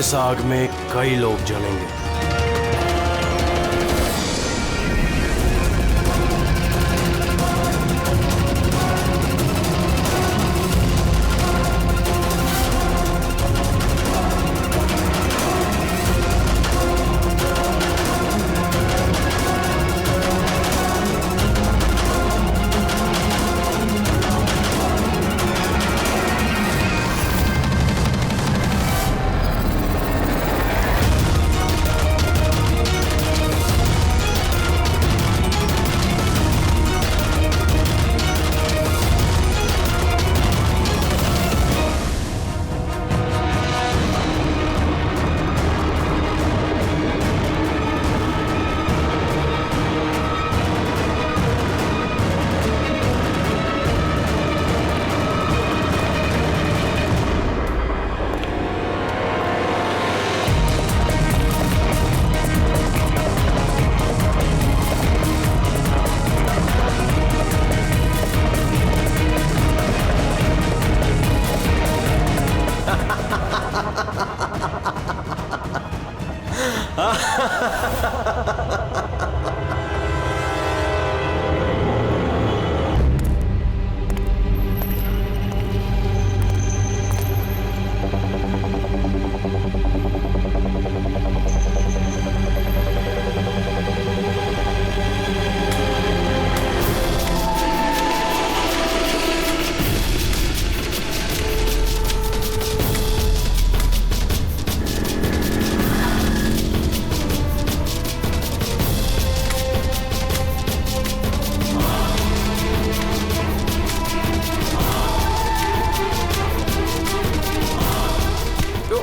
इस आग में कई लोग जलेंगे।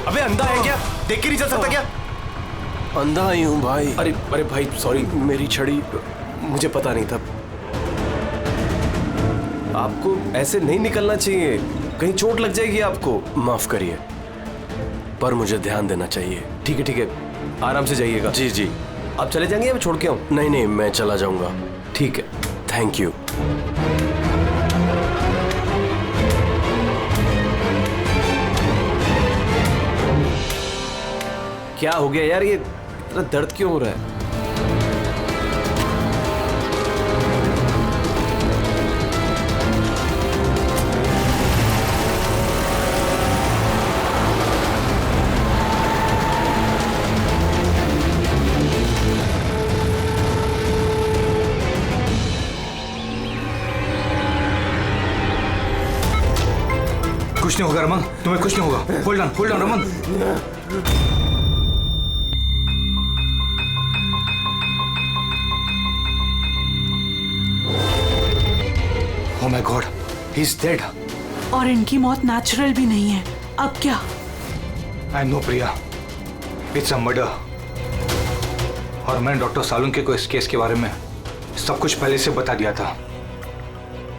अबे अंधा है क्या? देख के नहीं चल सकता क्या? अंधा ही हूँ भाई। अरे अरे भाई सॉरी, मेरी छड़ी मुझे पता नहीं था। आपको ऐसे नहीं निकलना चाहिए, कहीं चोट लग जाएगी आपको। माफ करिए, पर मुझे ध्यान देना चाहिए। ठीक है, आराम से जाइएगा। जी जी। आप चले जाएंगे या मैं छोड़ के आऊं? नहीं नहीं, मैं चला जाऊंगा। ठीक है, थैंक यू। क्या हो गया यार, ये इतना दर्द क्यों हो रहा है? कुछ नहीं होगा रमन, तुम्हें कुछ नहीं होगा। Hold on Raman. Oh my God, he's dead. और इनकी मौत नेचुरल भी नहीं है। अब क्या? I know Priya, it's a murder. और मैंने डॉक्टर सालुंके को इस केस के बारे में सब कुछ पहले से बता दिया था।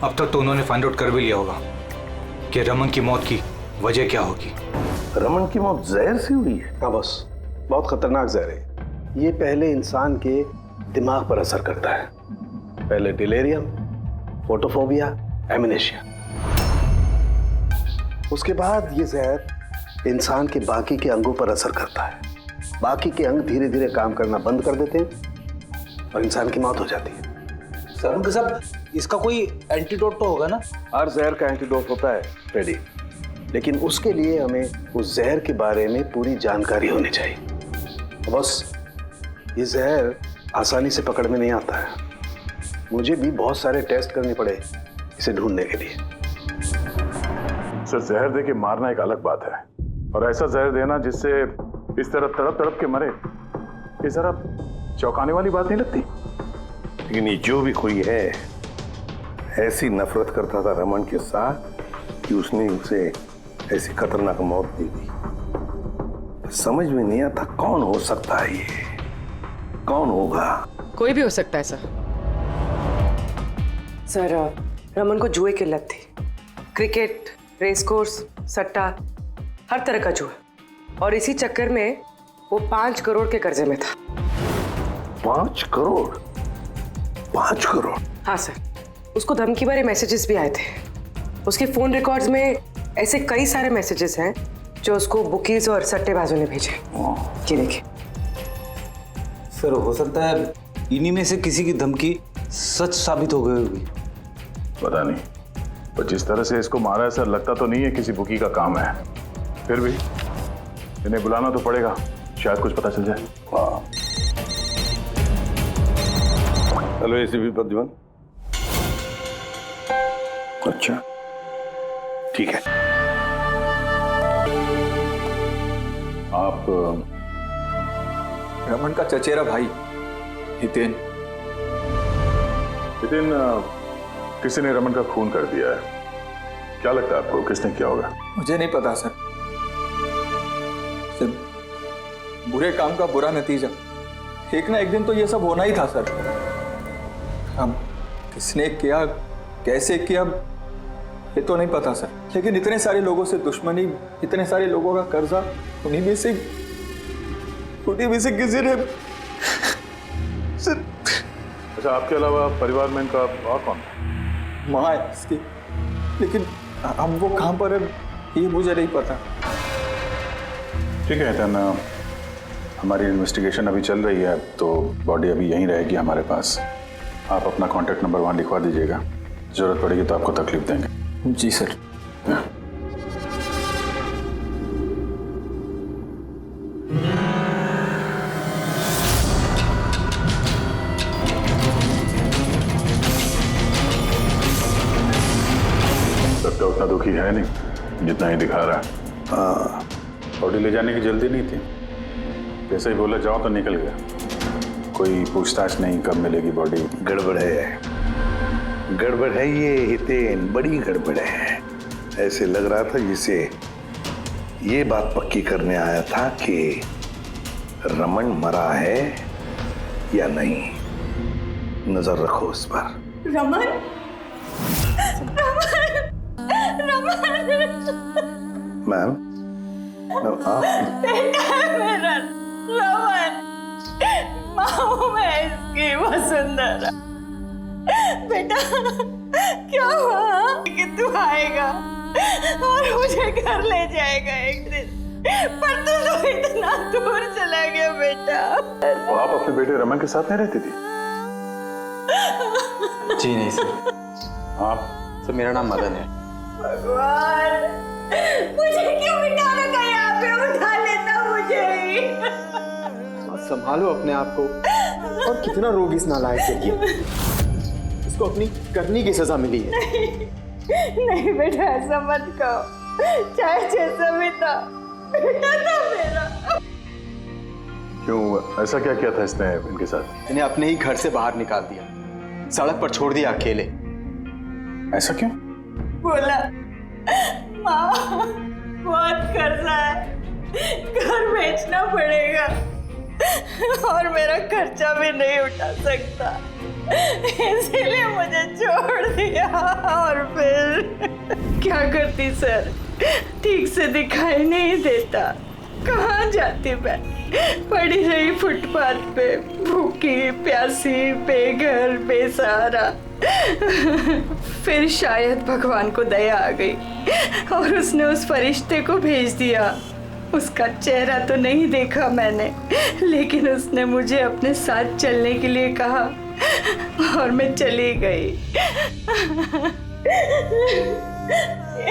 अब तक तो उन्होंने फाइंड आउट कर भी लिया होगा कि रमन की मौत की वजह क्या होगी। रमन की मौत जहर से हुई है? हाँ बस, बहुत खतरनाक जहर है। ये पहले इंसान के दिमाग पर असर करता है। पहले डिलेरियम, फोटोफोबिया, एमनेशिया। उसके बाद ये जहर इंसान के बाकी के अंगों पर असर करता है। बाकी के अंग धीरे धीरे काम करना बंद कर देते हैं और इंसान की मौत हो जाती है। सर साहब, इसका कोई एंटीडोट तो होगा ना? हर जहर का एंटीडोट होता है फ्रेडी, लेकिन उसके लिए हमें उस जहर के बारे में पूरी जानकारी होनी चाहिए। बस ये जहर आसानी से पकड़ में नहीं आता है। मुझे भी बहुत सारे टेस्ट करने पड़े इसे ढूंढने के लिए। सर, जहर दे के मारना एक अलग बात है, और ऐसा जहर देना जिससे इस तरह तड़प तड़प के मरे, ये जरा चौंकाने वाली बात नहीं लगती? लेकिन ये जो भी कोई है, ऐसी नफरत करता था रमन के साथ कि उसने उसे ऐसी खतरनाक मौत दे दी। समझ में नहीं आता कौन हो सकता है ये, कौन होगा? कोई भी हो सकता है सर, रमन को जुए की लत थी। क्रिकेट, रेस कोर्स, सट्टा, हर तरह का जुआ। और इसी चक्कर में वो 5 करोड़ के कर्जे में था। 5 करोड़? 5 करोड़? हाँ सर, उसको धमकी भरे मैसेजेस भी आए थे। उसके फोन रिकॉर्ड्स में ऐसे कई सारे मैसेजेस हैं जो उसको बुकीज और सट्टेबाजों ने भेजे। ये देखिए। सर हो सकता है इन्हीं में से किसी की धमकी सच साबित हो गई होगी। पता नहीं, पर जिस तरह से इसको मारा है सर, लगता तो नहीं है किसी बुकी का काम है। फिर भी इन्हें बुलाना तो पड़ेगा, शायद कुछ पता चल जाए। हाँ। Hello ACP Pradyuman. अच्छा ठीक है। आप रमन का चचेरा भाई हितेन। हितेन, किसी ने रमन का खून कर दिया है। क्या लगता है आपको किसने किया होगा? मुझे नहीं पता सर, सिर्फ बुरे काम का बुरा नतीजा। एक ना एक दिन तो ये सब होना ही था सर। अब किसने किया, कैसे किया, ये तो नहीं पता सर, लेकिन इतने सारे लोगों से दुश्मनी, इतने सारे लोगों का कर्जा, उन्हीं में से किसी ने अच्छा, आपके अलावा परिवार में इनका और कौन है? माँ है इसकी, लेकिन अब वो कहाँ पर है ये मुझे नहीं पता। ठीक है हितेन, हमारी इन्वेस्टिगेशन अभी चल रही है, तो बॉडी अभी यहीं रहेगी हमारे पास। आप अपना कॉन्टैक्ट नंबर वहाँ लिखवा दीजिएगा, जरूरत पड़ेगी तो आपको तकलीफ देंगे। जी सर। लगता उतना दुखी है नहीं जितना ही दिखा रहा है। हाँ, बॉडी ले जाने की जल्दी नहीं थी, जैसे ही बोला जाओ तो निकल गया। कोई पूछताछ नहीं कब मिलेगी बॉडी। गड़बड़ है ये हितेन, बड़ी गड़बड़ है। ऐसे लग रहा था जिसे ये बात पक्की करने आया था कि रमन मरा है या नहीं। नजर रखो उस पर। रमन, मैम, आप बेटा है मेरा रमन, माँ मैं इसकी वसुंधरा। बेटा क्या हुआ कि तू आएगा और मुझे घर ले जाएगा एक दिन, पर तू तो इतना दूर चला गया बेटा। तो आप अपने बेटे रमन के साथ नहीं रहती थी? जी नहीं सर। आप? सर मेरा नाम मदन है। भगवान, मुझे क्यों बिठा रखा यहाँ पे? उठा लेता मुझे ही। संभालो अपने आप को। और कितना रोग इस नालायक के लिए। इसको अपनी करनी की सजा मिली है। नहीं बेटा, ऐसा मत कहो। चाहे जैसा भी था, बेटा था मेरा। क्यों, ऐसा क्या किया था इसने इनके साथ? इन्हें अपने ही घर से बाहर निकाल दिया, सड़क पर छोड़ दिया अकेले। ऐसा क्यों? बोला माँ बहुत कर्जा है, घर बेचना पड़ेगा और मेरा खर्चा भी नहीं उठा सकता, इसीलिए मुझे छोड़ दिया। और फिर क्या करती सर, ठीक से दिखाई नहीं देता, कहाँ जाती मैं? पड़ी रही फुटपाथ पे, भूखी प्यासी, बेघर बेसहारा। फिर शायद भगवान को दया आ गई और उसने उस फरिश्ते को भेज दिया। उसका चेहरा तो नहीं देखा मैंने, लेकिन उसने मुझे अपने साथ चलने के लिए कहा और मैं चली गई।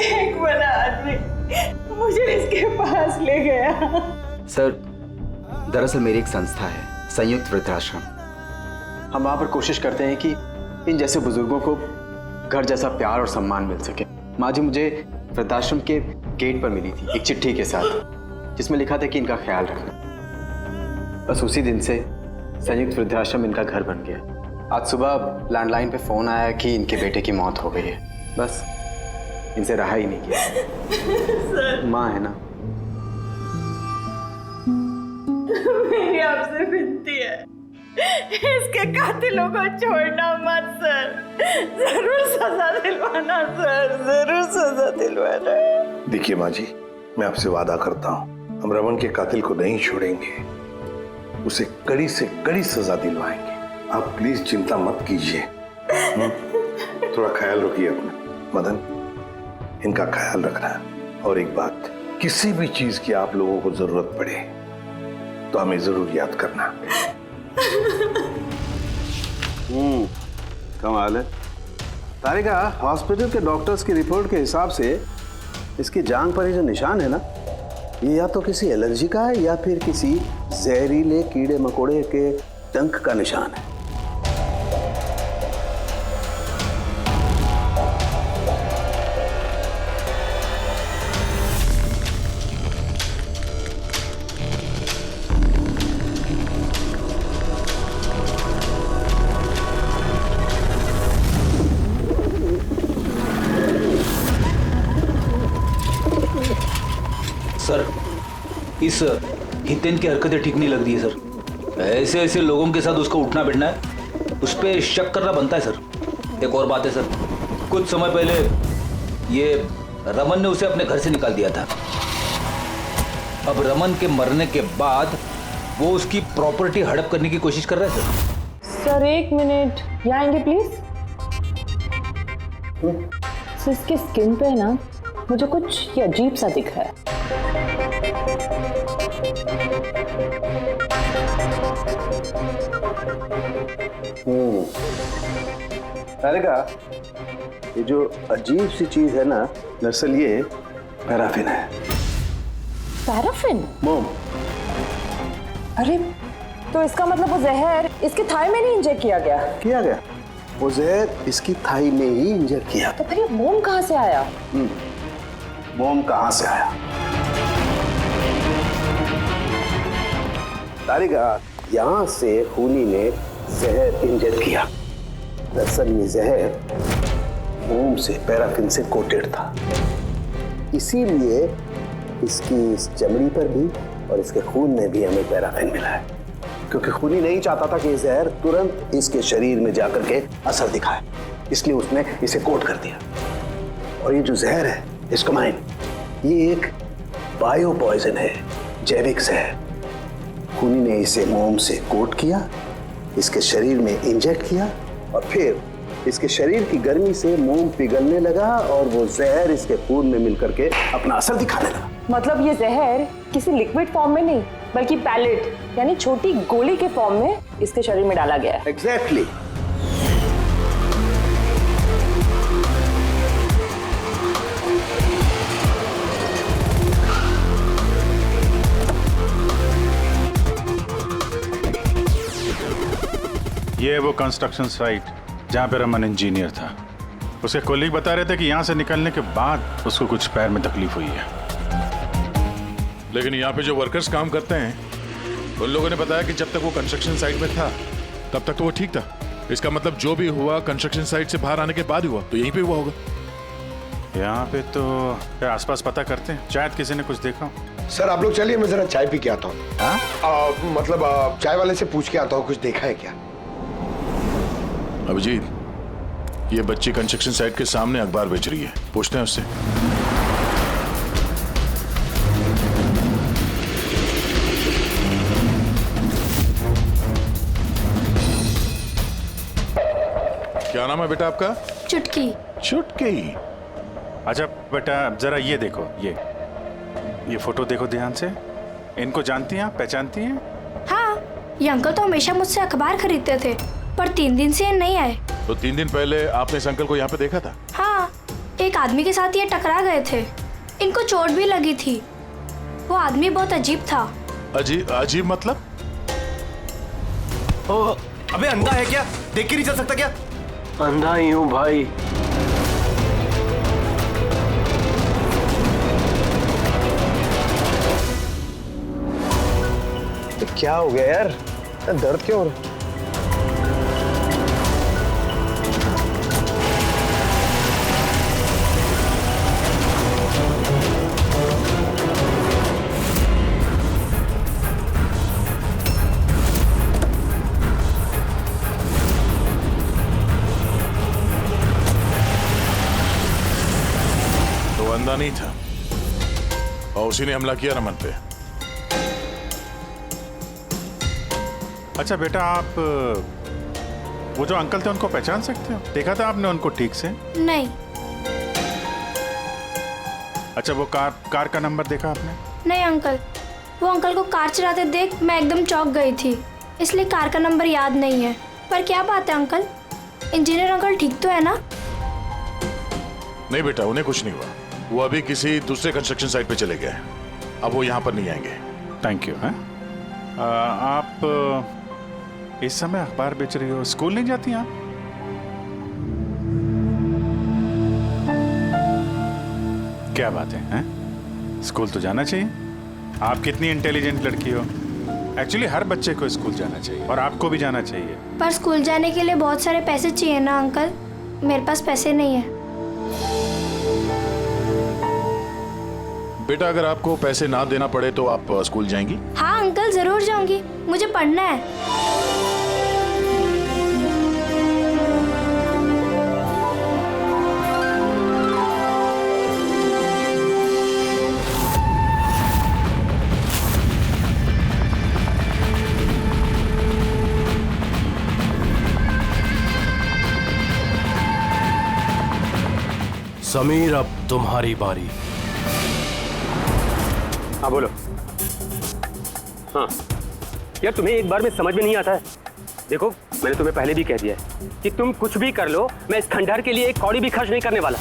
एक बड़ा आदमी मुझे इसके पास ले गया। सर, दरअसल मेरी एक संस्था है, संयुक्त वृद्धाश्रम। हम वहाँ पर कोशिश करते हैं कि इन जैसे बुजुर्गों को घर जैसा प्यार और सम्मान मिल सके। माँ जी मुझे वृद्धाश्रम के गेट पर मिली थी एक चिट्ठी के साथ, जिसमें लिखा था कि इनका ख्याल रखना। बस उसी दिन से संयुक्त वृद्धाश्रम इनका घर बन गया। आज सुबह लैंडलाइन पे फोन आया कि इनके बेटे की मौत हो गई है। बस इनसे रहा ही नहीं किया। माँ है ना। मेरी आपसे विनती है, इसके कातिलों को छोड़ना मत सर, जरूर सजा दिलवाना सर, जरूर सजा दिलवाना। देखिए माँ जी, मैं आपसे वादा करता हूँ, हम रमन के कातिल को नहीं छोड़ेंगे, उसे कड़ी से कड़ी सजा दिलवाएंगे। आप प्लीज चिंता मत कीजिए। थोड़ा ख्याल रखिए अपना। मदन, इनका ख्याल रखना। और एक बात, किसी भी चीज की आप लोगों को जरूरत पड़े तो हमें जरूर याद करना। कमाल है तारिका, हॉस्पिटल के डॉक्टर्स की रिपोर्ट के हिसाब से इसकी जांघ पर ये जो निशान है ना, ये या तो किसी एलर्जी का है या फिर किसी जहरीले कीड़े मकोड़े के डंक का निशान है। सर, इस हितेन की हरकतें ठीक नहीं लग रही है सर। ऐसे ऐसे लोगों के साथ उसका उठना बैठना है, उस पर शक करना बनता है सर। एक और बात है सर, कुछ समय पहले ये रमन ने उसे अपने घर से निकाल दिया था। अब रमन के मरने के बाद वो उसकी प्रॉपर्टी हड़प करने की कोशिश कर रहा है सर। सर एक मिनट, यहाँ आएंगे प्लीज। सर इसके स्किन पे ना मुझे कुछ ये अजीब सा दिख रहा है। तारिका, ये जो अजीब सी चीज है ना, दरअसल ये पैराफिन है। पैराफिन? मोम। अरे तो इसका मतलब वो जहर इसके थाई में नहीं इंजेक्ट किया गया? किया गया, वो जहर इसकी थाई में ही इंजेक्ट किया। तो फिर ये मोम कहाँ से आया? मोम कहाँ से आया? तारिका, यहाँ से खूनी ने जहर इंजेक्ट किया। दरअसल ये जहर मोम से, पैराफिन से कोटेड था, इसीलिए इसकी इस चमड़ी पर भी और इसके खून में भी हमें पैराफिन मिला है। क्योंकि खूनी नहीं चाहता था कि ये जहर तुरंत इसके शरीर में जाकर के असर दिखाए, इसलिए उसने इसे कोट कर दिया। और ये जो जहर है एस्कोमाइन, ये एक बायो पॉइजन है, जैविक जहर। खूनी ने इसे मोम से कोट किया, इसके शरीर में इंजेक्ट किया और फिर इसके शरीर की गर्मी से मोम पिघलने लगा और वो जहर इसके खून में मिलकर के अपना असर दिखाने लगा। मतलब ये जहर किसी लिक्विड फॉर्म में नहीं बल्कि पैलेट यानी छोटी गोली के फॉर्म में इसके शरीर में डाला गया है। एग्जैक्टली। ये वो कंस्ट्रक्शन साइट जहाँ पे रमन इंजीनियर था। उसके कोलीग बता रहे थे कि यहाँ से निकलने के बाद उसको कुछ पैर में तकलीफ हुई है। लेकिन यहाँ पे जो वर्कर्स काम करते हैं उन लोगों ने बताया कि जब तक वो कंस्ट्रक्शन साइट में था तब तक तो वो ठीक था। इसका मतलब जो भी हुआ कंस्ट्रक्शन साइट से बाहर आने के बाद हुआ, तो यहीं पे हुआ होगा। यहाँ पे तो आसपास पता करते हैं, शायद किसी ने कुछ देखा हो। सर आप लोग चलिए, मैं जरा चाय पी के आता हूँ। मतलब चाय वाले से पूछ के आता हूँ, कुछ देखा है क्या? अभिजीत, ये बच्ची कंस्ट्रक्शन साइट के सामने अखबार बेच रही है, पूछते हैं उससे। क्या नाम है बेटा आपका? चुटकी। चुटकी। अच्छा बेटा, जरा ये देखो, ये फोटो देखो ध्यान से। इनको जानती हैं आप, पहचानती हैं? हाँ, ये अंकल तो हमेशा मुझसे अखबार खरीदते थे, पर 3 दिन से ये नहीं आए। तो 3 दिन पहले आपने इस अंकल को यहाँ पे देखा था? हाँ, एक आदमी के साथ ये टकरा गए थे। इनको चोट भी लगी थी। वो आदमी बहुत अजीब था। अजीब मतलब? ओ, अबे अंधा है क्या? देख के नहीं चल सकता क्या? अंधा ही हूँ भाई। क्या हो गया यार? दर्द क्यों हो रहा है? तो अंधा नहीं था और उसी ने हमला किया रमन पे। अच्छा बेटा, आप वो जो अंकल थे उनको पहचान सकते हो? देखा था आपने उनको ठीक से? नहीं। अच्छा, वो कार का नंबर देखा आपने? नहीं अंकल, वो अंकल को कार चलाते देख मैं एकदम चौंक गई थी, इसलिए कार का नंबर याद नहीं है। पर क्या बात है अंकल, इंजीनियर अंकल ठीक तो है ना? नहीं बेटा, उन्हें कुछ नहीं हुआ। वो अभी किसी दूसरे कंस्ट्रक्शन साइट पे चले गए, अब वो यहाँ पर नहीं आएंगे। Thank you. आप इस समय अखबार बेच रही हो, स्कूल नहीं जाती आप? क्या बात है, हैं? स्कूल तो जाना चाहिए। आप कितनी इंटेलिजेंट लड़की हो। एक्चुअली हर बच्चे को स्कूल जाना चाहिए और आपको भी जाना चाहिए। पर स्कूल जाने के लिए बहुत सारे पैसे चाहिए ना अंकल, मेरे पास पैसे नहीं है। बेटा, अगर आपको पैसे ना देना पड़े तो आप स्कूल जाएंगी? हाँ अंकल, जरूर जाऊंगी, मुझे पढ़ना है। समीर, अब तुम्हारी बारी। हाँ बोलो। हाँ यार, तुम्हें एक बार में समझ में नहीं आता है। देखो, मैंने तुम्हें पहले भी कह दिया है कि तुम कुछ भी कर लो, मैं इस खंडहर के लिए एक कौड़ी भी खर्च नहीं करने वाला।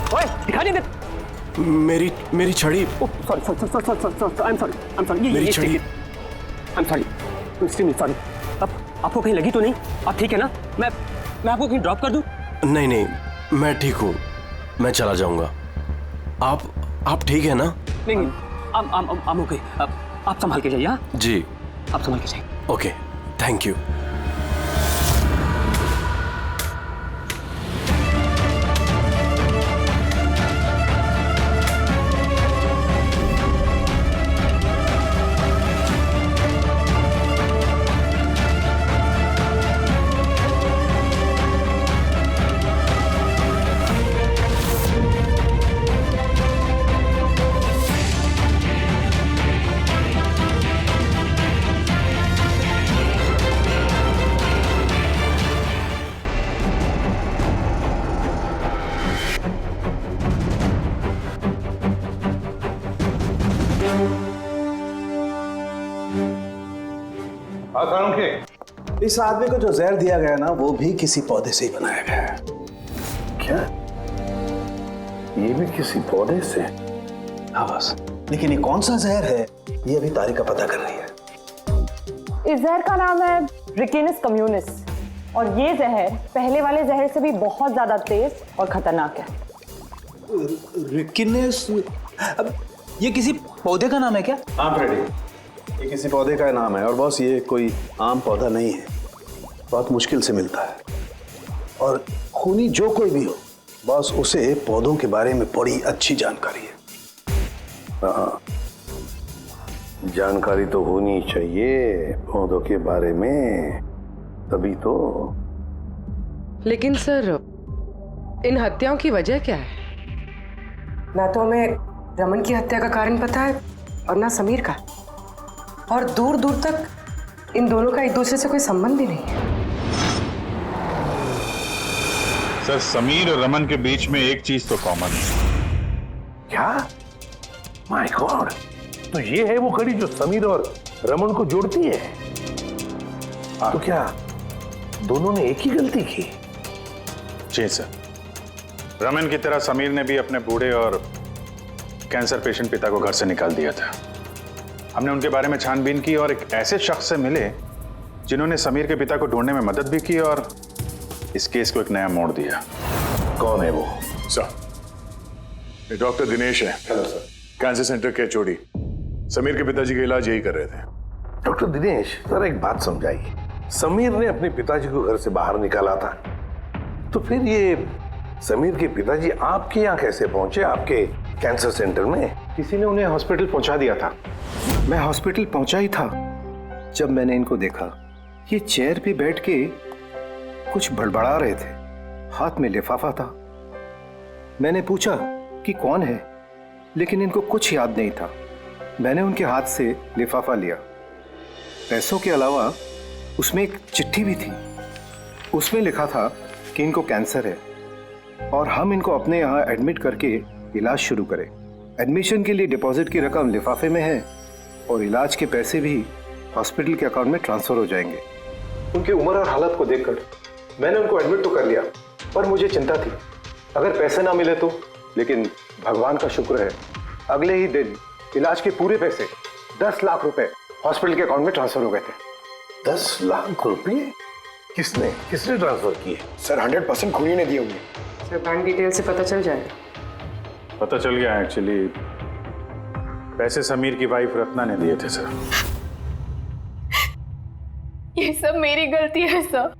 ओए, दिखाई नहीं दे। मेरी छड़ी। Sorry, I am sorry. मेरी छड़ी। I am sorry. अब आपको कहीं लगी तो नहीं? आप ठीक है ना? मैं आपको कहीं ड्रॉप कर दूं? नहीं, मैं ठीक हूँ, मैं चला जाऊंगा। आप ठीक है ना? नहीं, I'm okay। आप संभाल के जाइए। हाँ जी, आप संभाल के जाइए। Okay, thank you. इस आदमी को जो जहर दिया गया ना, वो भी किसी पौधे से ही बनाया गया है। क्या? ये भी किसी पौधे से? हाँ बस, लेकिन ये कौन सा जहर है, ये अभी तारिका पता कर रही है। इस जहर का नाम है रिकिनस कम्युनिस, और ये जहर पहले वाले जहर से भी बहुत ज्यादा तेज और खतरनाक है। रिकिनस? अब ये किसी पौधे का नाम है क्या? हाँ फ्रेडी, ये किसी पौधे का नाम है, और बॉस ये कोई आम पौधा नहीं है, बहुत मुश्किल से मिलता है। और खूनी जो कोई भी हो बॉस, उसे पौधों के बारे में बड़ी अच्छी जानकारी है। हाँ, जानकारी तो होनी चाहिए पौधों के बारे में, तभी तो। लेकिन सर, इन हत्याओं की वजह क्या है? ना तो हमें रमन की हत्या का कारण पता है और ना समीर का, और दूर दूर तक इन दोनों का एक दूसरे से कोई संबंध ही नहीं है। सर, समीर और रमन के बीच में एक चीज तो कॉमन है। क्या? माय गॉड, तो ये है वो कड़ी जो समीर और रमन को जोड़ती है। तो क्या दोनों ने एक ही गलती की? जी सर, रमन की तरह समीर ने भी अपने बूढ़े और कैंसर पेशेंट पिता को घर से निकाल दिया था। हमने उनके बारे में छानबीन की और एक ऐसे शख्स से मिले जिन्होंने समीर के पिता को ढूंढने में मदद भी की और इस केस को एक नया मोड़ दिया। कौन है वो? सर, ये डॉक्टर दिनेश है। Hello sir. कैंसर सेंटर के चोड़ी। समीर के पिताजी का इलाज यही कर रहे थे। डॉक्टर दिनेश, सर एक बात समझाइए। समीर ने अपने पिताजी को घर से बाहर निकाला था, तो फिर ये समीर के पिताजी आपके यहाँ कैसे पहुंचे? आपके कैंसर सेंटर में? किसी ने उन्हें हॉस्पिटल पहुंचा दिया था। मैं हॉस्पिटल पहुंचा ही था जब मैंने इनको देखा। ये चेयर पे बैठ के कुछ बड़बड़ा रहे थे, हाथ में लिफाफा था। मैंने पूछा कि कौन है, लेकिन इनको कुछ याद नहीं था। मैंने उनके हाथ से लिफाफा लिया। पैसों के अलावा उसमें एक चिट्ठी भी थी। उसमें लिखा था कि इनको कैंसर है और हम इनको अपने यहाँ एडमिट करके इलाज शुरू करें। एडमिशन के लिए डिपॉजिट की रकम लिफाफे में है और इलाज के पैसे भी हॉस्पिटल के अकाउंट में ट्रांसफर हो जाएंगे। उनकी उम्र और हालत को देखकर मैंने उनको एडमिट तो कर लिया, पर मुझे चिंता थी अगर पैसे ना मिले तो। लेकिन भगवान का शुक्र है, अगले ही दिन इलाज के पूरे पैसे 10 लाख रुपए हॉस्पिटल के अकाउंट में ट्रांसफर हो गए थे। 10 लाख रुपए? किसने ट्रांसफर किए? सर 100% खूनी ने दिए होंगे। सर बैंक डिटेल से पता चल जाएगा। पता चल गया एक्चुअली, पैसे समीर की वाइफ रत्ना ने दिए थे सर। ये सब मेरी गलती है सर।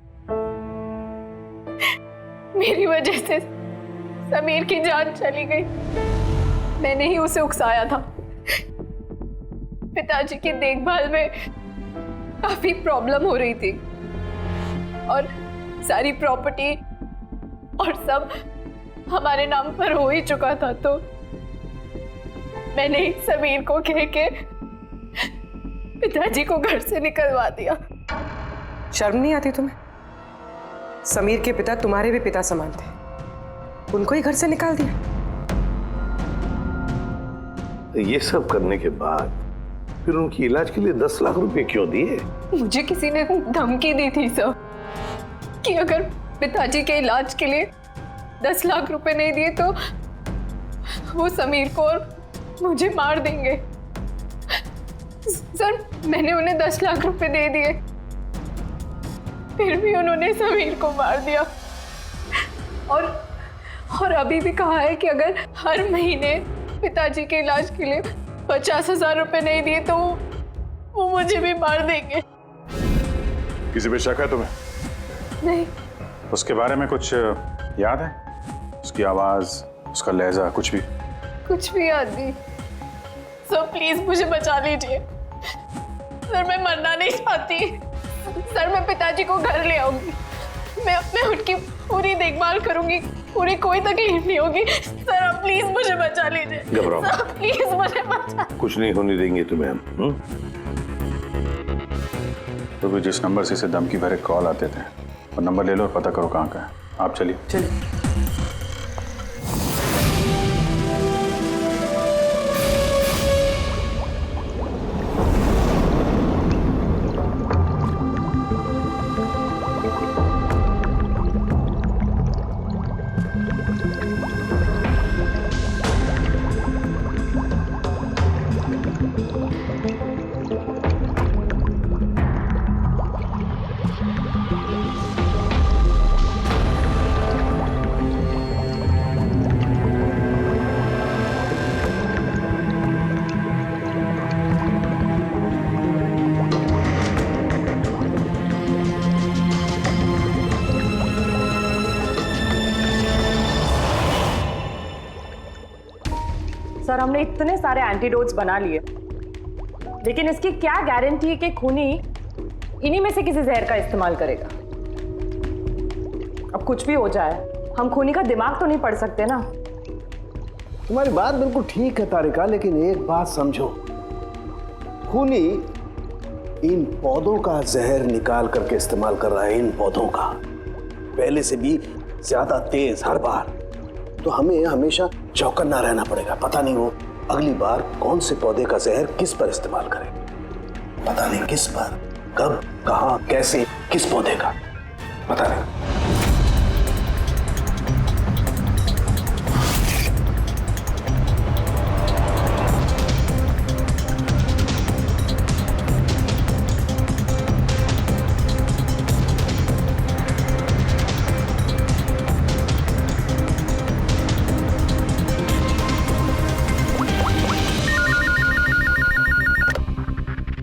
मेरी वजह से समीर की जान चली गई। मैंने ही उसे उकसाया था। पिताजी की देखभाल में काफी प्रॉब्लम हो रही थी और सारी प्रॉपर्टी और सब हमारे नाम पर हो ही चुका था, तो मैंने समीर को कह के पिताजी को घर से निकलवा दिया। शर्म नहीं आती तुम्हें? समीर के पिता तुम्हारे भी पिता समान थे, उनको ही घर से निकाल दिया। ये सब करने के बाद फिर उनकी इलाज के लिए 10 लाख रुपए क्यों दिए? मुझे किसी ने धमकी दी थी सर कि अगर पिताजी के इलाज के लिए 10 लाख रुपए नहीं दिए तो वो समीर को और मुझे मार देंगे। सर मैंने उन्हें 10 लाख रुपए दे दिए, फिर भी उन्होंने समीर को मार दिया। और अभी भी कहा है कि अगर हर महीने पिताजी के इलाज के लिए 50,000 रुपए नहीं दिए तो वो मुझे भी मार देंगे। किसी पे शक है तुम्हें? नहीं। उसके बारे में कुछ याद है? उसकी आवाज, उसका लहजा, कुछ भी? कुछ भी याद नहीं। सर प्लीज मुझे बचा लीजिए। सर मैं मरना नहीं चाहती। सर मैं पिताजी को घर ले आऊंगी। मैं उनकी पूरी देखभाल करूंगी, पूरी कोई तकलीफ नहीं होगी। सर आप प्लीज मुझे बचा लीजिए। घबराओ सर प्लीज मुझे बचा। कुछ नहीं होने देंगे तुम्हें हम। तो भी जिस नंबर से इसे धमकी भरे कॉल आते थे, वो नंबर ले लो और पता करो कहाँ का है। आप चलिए। सर हमने इतने सारे एंटीडोट्स बना लिए, लेकिन इसकी क्या गारंटी है कि खूनी इन्हीं में से किसी जहर का इस्तेमाल करेगा? अब कुछ भी हो जाए, हम खूनी का दिमाग तो नहीं पढ़ सकते ना। तुम्हारी बात बिल्कुल ठीक है तारिका, लेकिन एक बात समझो, खूनी इन पौधों का जहर निकाल करके इस्तेमाल कर रहा है। इन पौधों का पहले से भी ज्यादा तेज हर बार। तो हमें हमेशा चौकन्ना रहना पड़ेगा। पता नहीं वो अगली बार कौन से पौधे का जहर किस पर इस्तेमाल करे। पता नहीं किस पर, कब, कहां, कैसे, किस पौधे का, पता नहीं।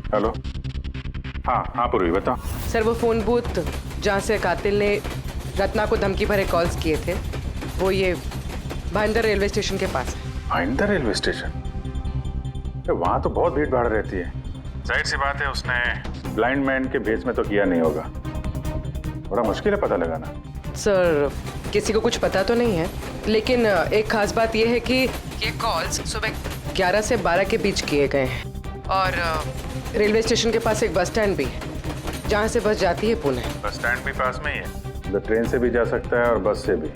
हेलो। हाँ पूर्वी बताओ। सर वो फोन बूथ जहाँ से कातिल ने रत्ना को धमकी भरे कॉल्स किए थे, वो ये भाईंदर रेलवे स्टेशन के पास है। Bhayandar railway station? वहां तो बहुत भीड़ भाड़ रहती है। जाहिर सी बात है उसने ब्लाइंड मैन के भेस में तो किया नहीं होगा। बड़ा मुश्किल है पता लगाना। सर किसी को कुछ पता तो नहीं है, लेकिन एक खास बात यह है कि ये कॉल्स सुबह 11 से 12 के बीच किए गए हैं और रेलवे स्टेशन के पास एक बस स्टैंड भी है जहाँ से बस जाती है पुणे। बस स्टैंड भी पास में ही है, तो ट्रेन से भी जा सकता है और बस से भी।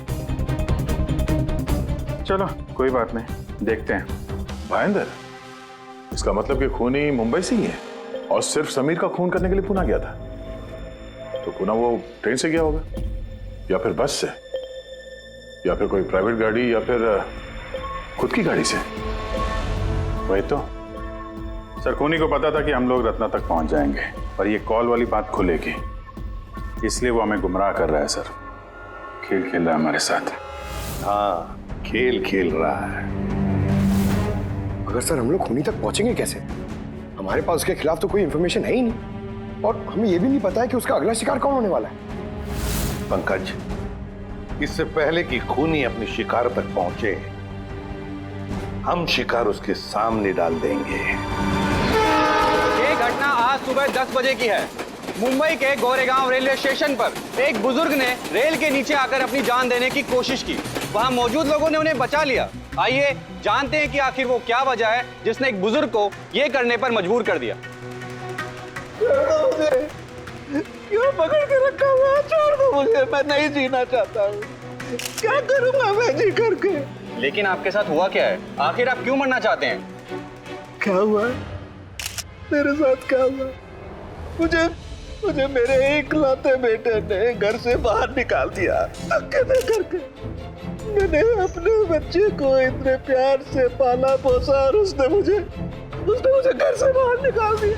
चलो कोई बात नहीं, देखते हैं। भाईंदर, इसका मतलब कि खूनी मुंबई से ही है और सिर्फ समीर का खून करने के लिए पुणे गया था। तो पुणे वो ट्रेन से गया होगा या फिर बस से या फिर कोई प्राइवेट गाड़ी या फिर खुद की गाड़ी से। वही तो सर, खूनी को पता था कि हम लोग रत्ना तक पहुंच जाएंगे और ये कॉल वाली बात खुलेगी, इसलिए वो हमें गुमराह कर रहा है सर। खेल खेल रहा है हमारे साथ। हाँ, खेल खेल रहा है। मगर सर हम लोग खूनी तक पहुंचेंगे कैसे? हमारे पास उसके खिलाफ तो कोई इंफॉर्मेशन है ही नहीं और हमें यह भी नहीं पता है कि उसका अगला शिकार कौन होने वाला है। पंकज, इससे पहले कि खूनी अपनी शिकार तक पहुंचे, हम शिकार उसके सामने डाल देंगे। ये घटना आज सुबह 10 बजे की है। मुंबई के गोरेगांव रेलवे स्टेशन पर एक बुजुर्ग ने रेल के नीचे आकर अपनी जान देने की कोशिश की। वहां मौजूद लोगों ने उन्हें बचा लिया। आइए जानते हैं कि आखिर वो क्या वजह है जिसने एक बुजुर्ग को ये करने पर मजबूर कर दिया। मुझे क्यों पकड़ के रखा हुआ? छोड़ दो मुझे, मैं नहीं जीना चाहता हूँ। क्या करूँगा मैं जी करके? लेकिन आपके साथ हुआ क्या है? आखिर आप क्यों मरना चाहते हैं? क्या हुआ? मेरे साथ क्या हुआ? मुझे मेरे इकलौते बेटे ने घर से बाहर निकाल दिया अकेले करके। मैंने अपने बच्चे को इतने प्यार से पाला पोसा और उसने मुझे घर से बाहर निकाल दिया।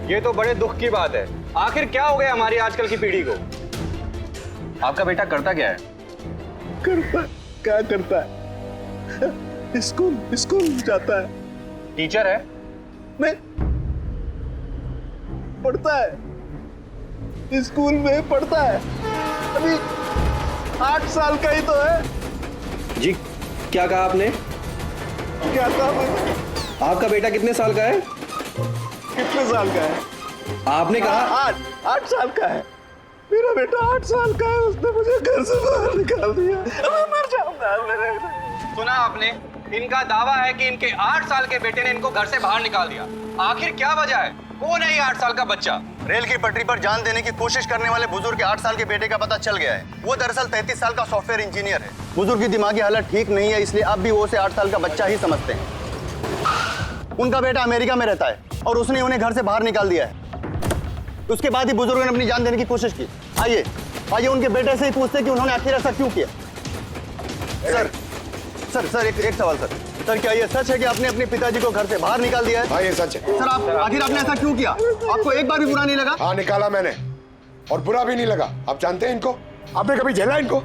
ये तो बड़े दुख की बात है। आखिर क्या हो गया हमारी आजकल की पीढ़ी को? आपका बेटा करता क्या है? क्या करता है? स्कूल जाता है। टीचर है? नहीं, पढ़ता है। स्कूल में पढ़ता है। अभी 8 साल का ही तो है। जी क्या कहा आपने? क्या कहा मैंने? आपका बेटा कितने साल का है? कितने साल का है? आपने कहा 8 साल का है। मेरा बेटा 8 साल का है। उसने मुझे घर से बाहर निकाल दिया। मैं मर जाऊंगा। सुना आपने? इनका दावा है कि इनके 8 साल के बेटे ने इनको घर से बाहर निकाल दिया। आखिर क्या वजह है? कौन है ये 8 साल का बच्चा? रेल की पटरी पर जान देने की कोशिश करने वाले बुजुर्ग के 8 साल के बेटे का पता चल गया है। वो दरअसल 33 साल का सॉफ्टवेयर इंजीनियर है। बुजुर्ग की दिमागी हालत ठीक नहीं है, इसलिए अब भी वो उसे 8 साल का बच्चा ही समझते हैं। उनका बेटा अमेरिका में रहता है और उसने उन्हें घर से बाहर निकाल दिया है। उसके बाद ही बुजुर्गों ने अपनी जान देने की कोशिश की। आइए उनके बेटे से ही पूछते कि उन्होंने आखिर ऐसा क्यों किया। सर एक सवाल सर, क्या ये सच है कि आपने अपने पिताजी को घर से बाहर निकाल दिया है? हाँ ये सच है। सर आखिर आपने ऐसा क्यों किया? आपको एक बार भी बुरा नहीं लगा? हाँ निकाला मैंने और बुरा भी नहीं लगा। आप जानते हैं इनको? आपने कभी झेला इनको?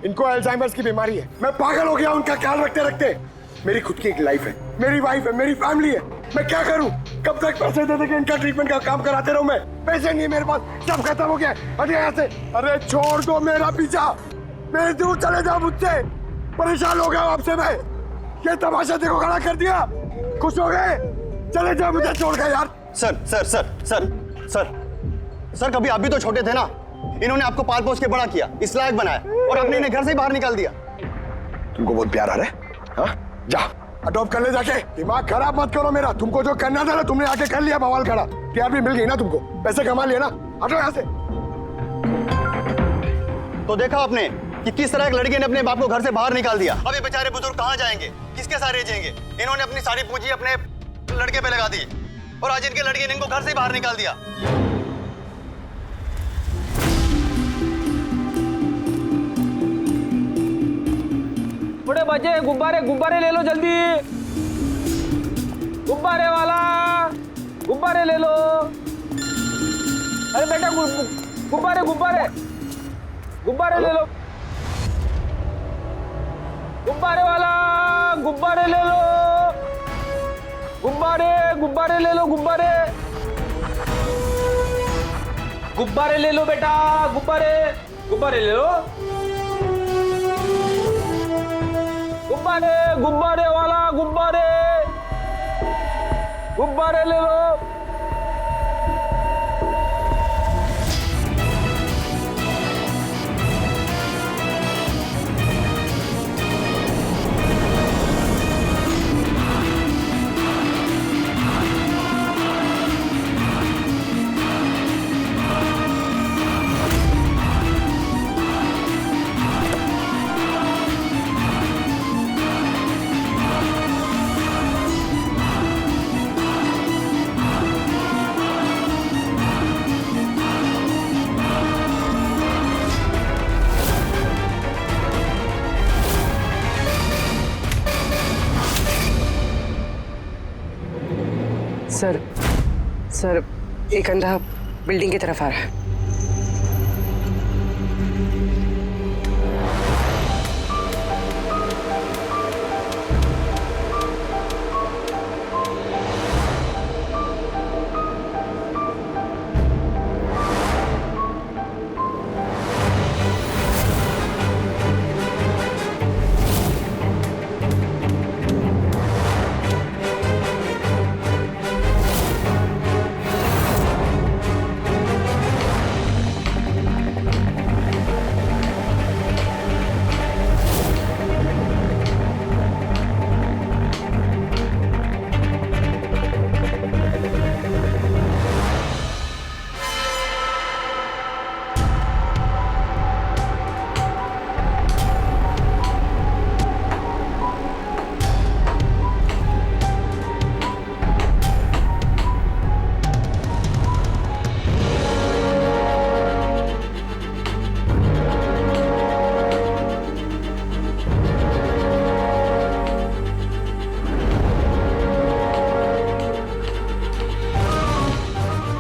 इनको अल्जाइमर्स की बीमारी है। मैं पागल हो गया उनका ख्याल रखते रखते। मेरी खुद की एक लाइफ है, मेरी वाइफ है, मेरी फैमिली है। मैं क्या करूं? कब तक पैसे दे के इनका ट्रीटमेंट का काम कराते रहूं? मैं पैसे नहीं है मेरे पास, सब खत्म हो गया। अरे यहाँ से, अरे छोड़ दो मेरा पीछा, मेरे दूर चले जाओ मुझसे। परेशान हो गया आपसे मैं। ये तमाशा देखो खड़ा कर दिया। खुश हो गए? चले जाओ मुझे छोड़ के यार। सर कभी आप भी तो छोटे थे ना। इन्होंने आपको पाल पोस के बड़ा किया, इस लायक बनाया और आपने इन्हें घर से ही बाहर निकाल दिया। तुमको बहुत प्यार आ रहा है? हाँ? जा अडॉप्ट कर ले जाके। दिमाग खराब मत करो मेरा। तुमको जो करना था ना तुमने आके कर लिया बवाल खड़ा। प्यार भी मिल गई ना तुमको, पैसे कमा लिए ना। हटो यहाँ से। तो देखा आपने कि किस तरह एक लड़के ने अपने बाप को घर से बाहर निकाल दिया। अब ये बेचारे बुजुर्ग कहाँ जाएंगे, किसके साथ रह जाएंगे? इन्होंने अपनी सारी पूंजी अपने लड़के पे लगा दी और आज इनके लड़के ने इनको घर से ही बाहर निकाल दिया। बड़े बच्चे गुब्बारे ले लो जल्दी। गुब्बारे वाला गुब्बारे ले लो। अरे बेटा गुब्बारे ले लो। गुब्बारे वाला गुब्बारे ले लो। गुब्बारे ले लो। गुब्बारे ले लो बेटा, गुब्बारे ले लो। गुब्बारे वाला, गुब्बारे गुब्बारे ले लो। सर एक अंधा बिल्डिंग की तरफ आ रहा है।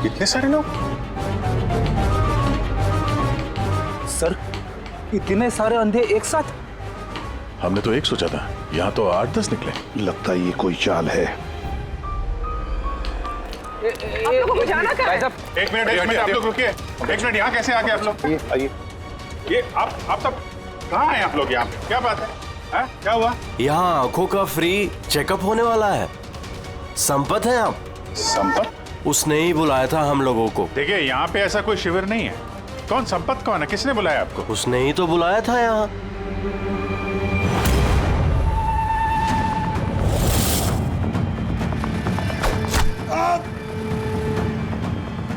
इतने सारे लोग? सर, इतने सारे अंधे एक साथ? हमने तो एक सोचा था, यहाँ तो 8-10 निकले। लगता है ये कोई चाल है। आप लोगों को जाना कहाँ है? एक मिनट आप लोग रुकिए। एक मिनट, यहाँ कैसे आ गए आप लोग? आइए। ये आप सब कहाँ हैं आप लोग? यहाँ क्या बात है? क्या हुआ? यहाँ आंखों का फ्री चेकअप होने वाला है। संपत है आप? संपत? उसने ही बुलाया था हम लोगों को। देखिए, यहाँ पे ऐसा कोई शिविर नहीं है। कौन संपत कौन है? किसने बुलाया आपको? उसने ही तो बुलाया था यहाँ।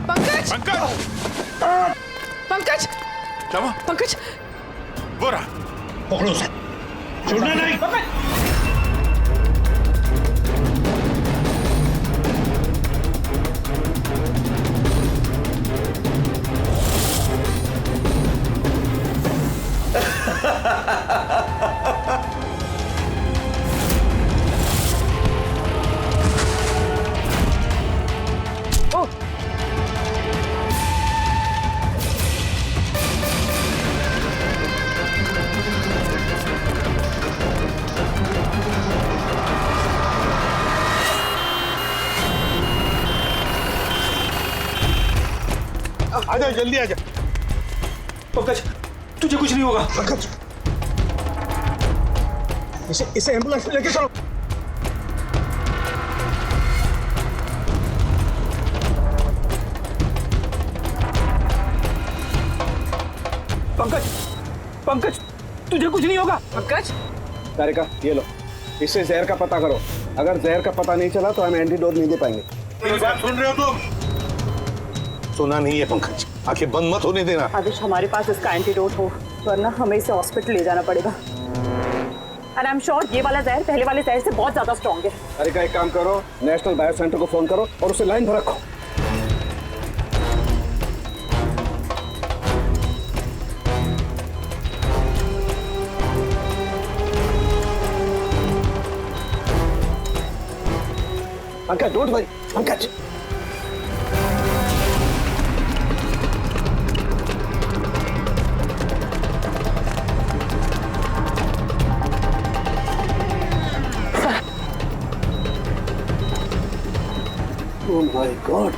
पंकज! पंकज! क्या हुआ? पंकज! वो रहा। पकड़ो उसे। छोड़ना नहीं। आजा, जल्दी आजा। पंकज, तुझे कुछ नहीं होगा। पंकज, इसे एम्बुलेंस में लेके चलो। पंकज, तुझे कुछ नहीं होगा। पंकज! तारिका, ये लो, इससे जहर का पता करो। अगर जहर का पता नहीं चला तो हम एंटीडोट नहीं दे पाएंगे। मेरी बात सुन रहे हो तुम? सुना नहीं है पंकज, आंखें बंद मत होने देना। आदेश, हमारे पास इसका एंटीडोट हो, वरना हमें इसे हॉस्पिटल ले जाना पड़ेगा। एंड आई एम श्योर ये वाला जहर पहले वाले जहर से बहुत ज्यादा स्ट्रॉन्ग है। तारिका, एक काम करो, नेशनल बायो सेंटर को फोन करो और उसे लाइन पर रखो। Pankaj, don't worry, Pankaj. Oh my God,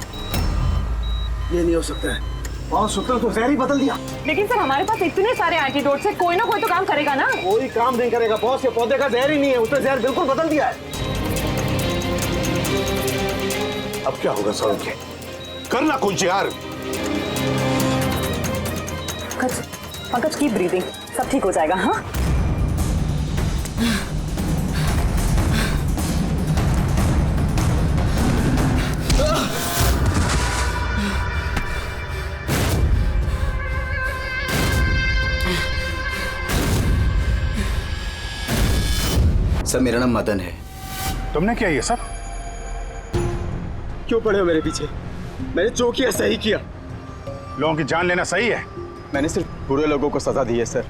ये नहीं हो सकता है। और सूत्र तो जहर ही बदल दिया। लेकिन सर हमारे पास इतने सारे एंटीडोट से कोई ना कोई तो काम करेगा ना। कोई काम नहीं करेगा बॉस, ये पौधे का जहर ही नहीं है, उसने जहर बिल्कुल बदल दिया है। अब क्या होगा सर के? करना कुछ यार। पंकज की ब्रीदिंग, सब ठीक हो जाएगा। हाँ सर मेरा नाम मदन है। तुमने क्या ये सब? क्यों पड़े हो मेरे पीछे? मैंने जो किया सही किया। लोगों की जान लेना सही है? मैंने सिर्फ बुरे लोगों को सजा दी है सर।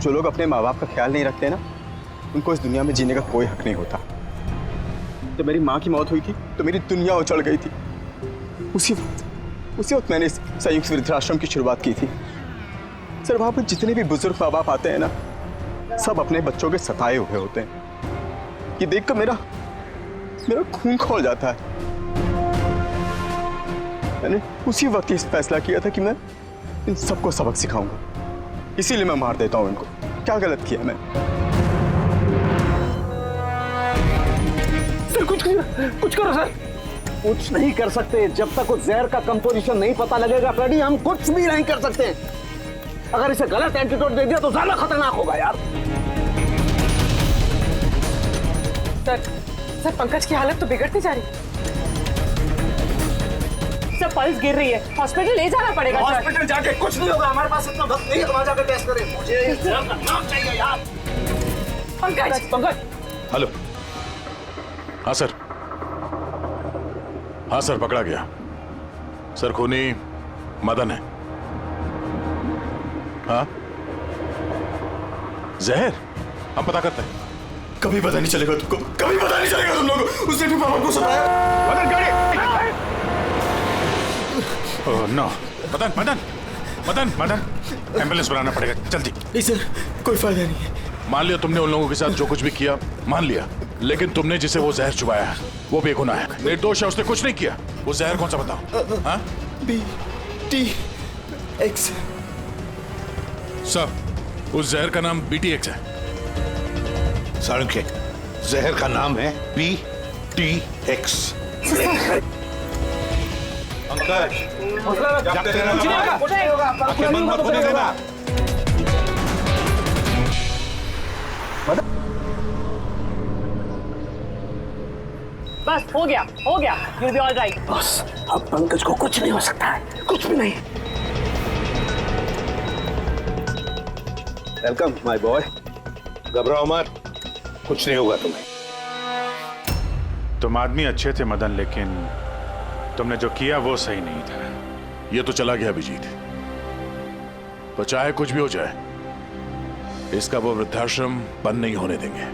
जो लोग अपने माँ बाप का ख्याल नहीं रखते ना, उनको इस दुनिया में जीने का कोई हक नहीं होता। जब मेरी माँ की मौत हुई थी तो मेरी दुनिया उछल गई थी। उसी वक्त मैंने इस संयुक्त वृद्धाश्रम की शुरुआत की थी। सर वहाँ पर जितने भी बुजुर्ग माँ बाप आते हैं ना, सब अपने बच्चों के सताए हुए होते हैं। ये देखकर मेरा खून खौल जाता है। मैंने उसी वक्त इस फैसला किया था कि मैं इन सबको सबक सिखाऊंगा, इसीलिए मैं मार देता हूं इनको। क्या गलत किया मैं? सर कुछ करो सर। कुछ नहीं कर सकते जब तक उस जहर का कंपोजिशन नहीं पता लगेगा फ्रेडी, हम कुछ भी नहीं कर सकते। अगर इसे गलत एंटीडोट दे दिया तो ज्यादा खतरनाक होगा यार। सर पंकज की हालत तो बिगड़ती जा रही है। सर पल्स गिर रही है, हॉस्पिटल ले जाना पड़ेगा। हॉस्पिटल जाके कुछ नहीं होगा, हमारे पास इतना वक्त नहीं है वहां जाकर टेस्ट करें। मुझे इस जहर का नाम चाहिए यार। पंकज। हेलो। हाँ सर, हाँ सर, पकड़ा गया सर। खूनी मदन है। हाँ जहर हम पता करते हैं। कभी पता नहीं चलेगा तुमको, कभी पता नहीं चलेगा तुम लोगों को। उसने भी पापा को सताया। मदन गाड़ी। Oh no. Madan Madan Madan Madan ambulance बुलाना पड़ेगा जल्दी। नहीं सर, कोई फायदा नहीं है। मान लिया तुमने उन लोगों के साथ जो कुछ भी किया, मान लिया, लेकिन तुमने जिसे वो जहर चुबाया है वो बेगुनाह है, निर्दोष है, उसने कुछ नहीं किया। वो जहर कौन सा बताओ? हाँ? BTX। सब उस जहर का नाम BTX है। सालुंके, जहर का नाम है BTX। पंकज, जागते रहना, आंखें बंद मत होने देना। बस हो गया, you'll be all right। बस अब पंकज को कुछ नहीं हो सकता है, कुछ भी नहीं। Welcome my boy. घबराओ मत, कुछ नहीं होगा तुम्हें। तुम आदमी अच्छे थे मदन, लेकिन तुमने जो किया वो सही नहीं था। ये तो चला गया अभिजीत, तो चाहे कुछ भी हो जाए, इसका वो वृद्धाश्रम बंद नहीं होने देंगे।